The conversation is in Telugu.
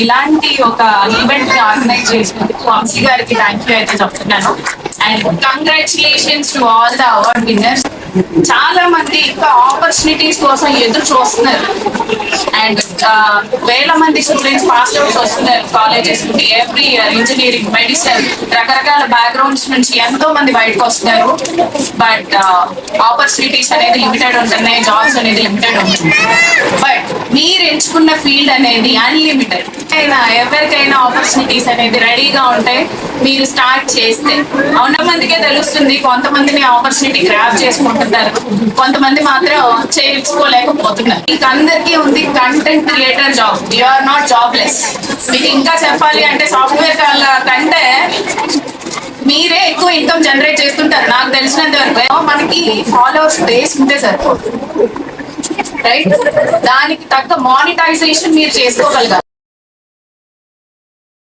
ఇలాంటి ఒక ఈవెంట్ ని ఆర్గనైజ్ చేసినందుకు వంశీ గారికి థ్యాంక్ యూ అయితే చెప్తున్నాను. And congratulations to all the award winners. చాలా మంది ఇంకా ఆపర్చునిటీస్ కోసం ఎదురు చూస్తున్నారు. అండ్ వేల మంది స్టూడెంట్స్ పాస్ అవుట్స్ వస్తున్నారు కాలేజెస్ నుండి ఎవ్రీ ఇయర్. ఇంజనీరింగ్, మెడిసిన్, రకరకాల బ్యాక్గ్రౌండ్స్ నుంచి ఎంతో మంది బయటకు వస్తున్నారు. బట్ ఆపర్చునిటీస్ అనేది లిమిటెడ్ ఉంటున్నాయి, జాబ్స్ అనేది లిమిటెడ్ ఉంటుంది. బట్ మీరు ఎంచుకున్న ఫీల్డ్ అనేది అన్లిమిటెడ్. ఎవరికైనా ఆపర్చునిటీస్ అనేది రెడీగా ఉంటాయి మీరు స్టార్ట్ చేస్తే. మందికే తెలుస్తుంది, కొంతమందిని ఆపర్చునిటీ గ్రాప్ చేసుకుంటున్నారు, కొంతమంది మాత్రం చేయించుకోలేకపోతున్నారు. మీకు అందరికీ ఉంది content creator job. You are not jobless. మీకు ఇంకా చెప్పాలి అంటే సాఫ్ట్వేర్ కంటే మీరే ఎక్కువ ఇన్కమ్ జనరేట్ చేస్తుంటారు నాకు తెలిసినంత వరకు. మనకి ఫాలోవర్స్ బేస్ ఉంటే సరిపోతుంది, రైట్? దానికి తగ్గ మానిటైజేషన్ మీరు చేసుకోగలగాలి.